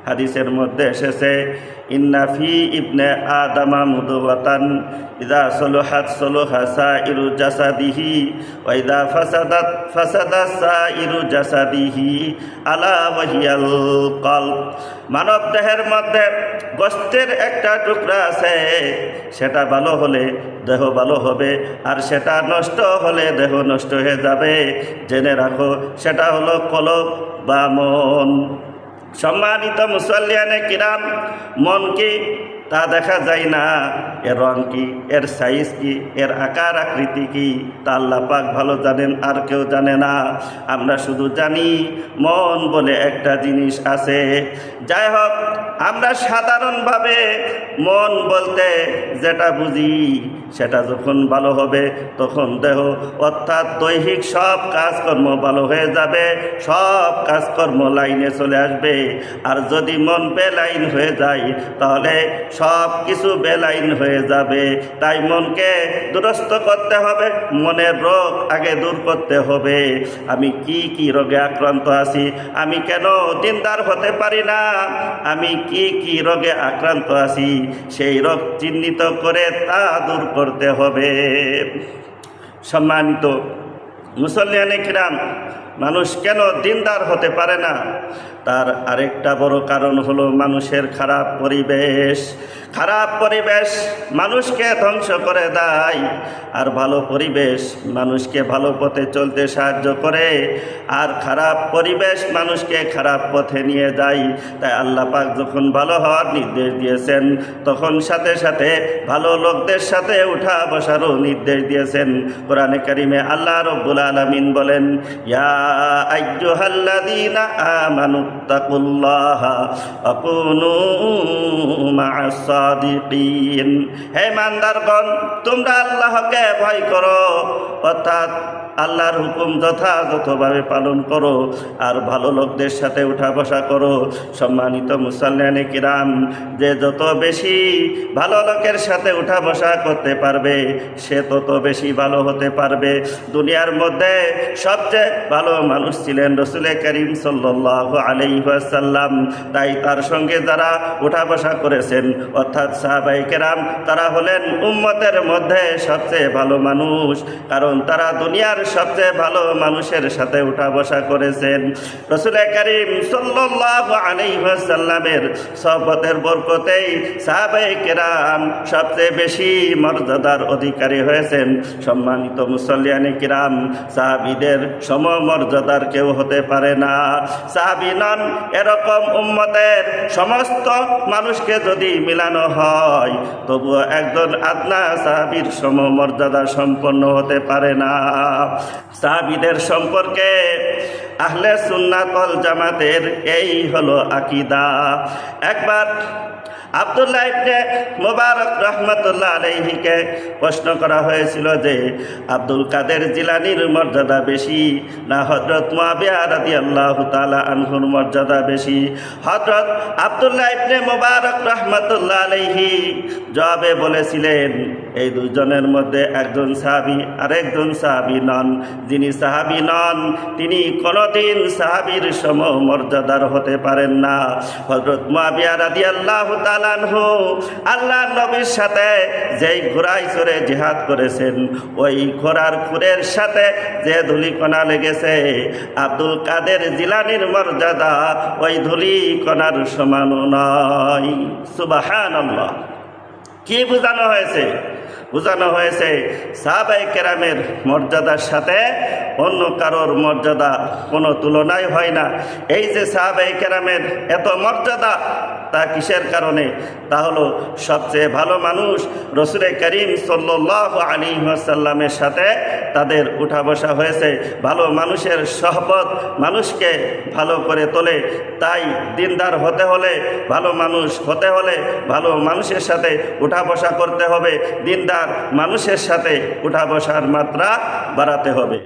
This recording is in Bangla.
হাদিসের মধ্যে এসেছে, ইন্না ফি ইবনে আদামা মুদওয়াতান ইযা সলুহাত সলুহা সাইরু জাসাদিহি ওয়া ইযা ফাসাদাত ফাসাদা সাইরু জাসাদিহি আলা ওয়াহিয়াল কলব। মানব দেহের মধ্যে গোশতের একটা টুকরা আছে, সেটা ভালো হলে দেহ ভালো হবে, আর সেটা নষ্ট হলে দেহ নষ্ট হয়ে যাবে। জেনে রাখো, সেটা হলো কলব বা মন। সম্মানিত মুসল্লিয়ানে কিরাম, মন কি তা দেখা যায় না, এর রং কি, এর সাইজ কি, এর আকার আকৃতি কি, তা আল্লাহ পাক ভালো জানেন, আর কেউ জানে না। আমরা শুধু জানি মন বলে একটা জিনিস আছে। যাই হোক, আমরা সাধারণভাবে মন বলতে যেটা বুঝি, সেটা যখন ভালো হবে তখন দেহ অর্থাৎ দৈহিক সব কাজকর্ম ভালো হয়ে যাবে, সব কাজকর্ম লাইনে চলে আসবে। আর যদি মন বেলাইন হয়ে যায় তাহলে সব কিছু বেলাইন হয়ে যাবে। তাই মনকে দুরস্ত করতে হবে, মনের রোগ আগে দূর করতে হবে। আমি কি কি রোগে আক্রান্ত আছি, আমি কেন দিনদার হতে পারি না, আমি কি কি রোগে আক্রান্ত আছি, সেই রোগ চিহ্নিত করে তা দূর করতে হবে। সম্মানিত মুসল্লিয়ানে কিরাম, মানুষ কেন দিনদার হতে পারে না, তার আরেকটা বড় কারণ হলো মানুষের খারাপ পরিবেশ। খারাপ পরিবেশ মানুষকে ধ্বংস করে দেয়, আর ভালো পরিবেশ মানুষকে ভালো পথে চলতে সাহায্য করে, আর খারাপ পরিবেশ মানুষকে খারাপ পথে নিয়ে যায়। তাই আল্লাহ পাক যখন ভালো হওয়ার নির্দেশ দিয়েছেন, তখন সাথে সাথে ভালো লোকদের সাথে উঠা বসারও নির্দেশ দিয়েছেন। কোরআনে কারিমে আল্লাহ রব্বুল আলামিন বলেন, ইয়া আইয়ুহাল্লাযীনা আমানু তাকুল্লাহা ওয়া কুনু মা'আস সাদিকিন। হে ইমানদারগণ, তোমরা আল্লাহকে ভয় করো, অর্থাৎ আল্লাহর হুকুম যথাযথভাবে পালন করো, আর ভালো লোকদের সাথে উঠা বসা করো। সম্মানিত মুসল্লিয়ানে কিরাম, যে যত বেশি ভালো লোকের সাথে উঠা বসা করতে পারবে, সে তত বেশি ভালো হতে পারবে। দুনিয়ার মধ্যে সবচেয়ে ভালো মানুষ ছিলেন রাসূল করিম সাল্লাল্লাহু আলাইহি ওয়াসাল্লাম। তাই তার সঙ্গে যারা উঠা বসা করেছেন, অর্থাৎ সাহাবায়ে কেরাম, তারা হলেন উম্মতের মধ্যে সবচেয়ে ভালো মানুষ, কারণ তারা দুনিয়ার সবচেয়ে ভালো মানুষের সাথে উঠা বসা করেছেন। রাসূল করিম সাল্লাল্লাহু আলাইহি ওয়াসাল্লামের সহবতের বরকতেই সাহাবায়ে কেরাম সবচেয়ে বেশি মর্যাদার অধিকারী হয়েছেন। সম্মানিত মুসল্লিয়ানে কিরাম, সাহাবীদের সমমর্যাদার কেউ হতে পারে না। সাহাবী নন, এরকম উম্মতের সমস্ত মানুষকে যদি মিলানো হয়, তবুও একজন আদনা সাহাবীর সমমর্যাদা সম্পন্ন হতে পারে না। সাহাবীদের সম্পর্কে আহলে সুন্নাত ওয়াল জামাতের এই হলো আকীদা। একবার আব্দুল্লাহ ইবনে মুবারক রাহমাতুল্লাহ আলাইহিকে প্রশ্ন করা হয়েছিল যে আব্দুল কাদের জিলানীর মর্যাদা বেশি না হযরত মুআবিয়া রাদিয়াল্লাহু তাআলা আনহুর মর্যাদা বেশি। হযরত আব্দুল্লাহ ইবনে মুবারক রাহমাতুল্লাহ আলাইহি জবাবে বলেছিলেন, এই দুজনের মধ্যে একজন সাহাবী আর একজন সাহাবী নন। যিনি সাহাবী নন, তিনি কোনোদিন সাহাবীর সমমর্যাদার হতে পারেন না। হযরত মুআবিয়া রাদিয়াল্লাহু তাআলা আনহু আল্লাহর নবীর সাথে যেই ঘোড়ায় চড়ে জিহাদ করেছেন, ওই ঘোড়ার খুরের সাথে যে ধূলিকণা লেগেছে, আব্দুল কাদের জিলানীর মর্যাদা ওই ধূলিকণার সমানও নয়। সুবহানাল্লাহ। কি বোঝানো হয়েছে? বোঝানো হয়েছে সাহাবায়ে কেরামের মর্যাদার সাথে অন্য কারোর মর্যাদা কোনো তুলনাই হয় না। এই যে সাহাবায়ে কেরামের এত মর্যাদা, তা কিসের কারণে? তা হলো সবচেয়ে ভালো মানুষ রাসূল করিম সাল্লাল্লাহু আলাইহি ওয়াসাল্লামের সাথে তাদের উঠা বসা হয়েছে। ভালো মানুষের সোহবত মানুষকে ভালো করে তোলে। তাই দিনদার হতে হলে, ভালো মানুষ হতে হলে, ভালো মানুষের সাথে উঠা বসা করতে হবে, দিনদার মানুষের সাথে উঠা বসার মাত্রা বাড়াতে হবে।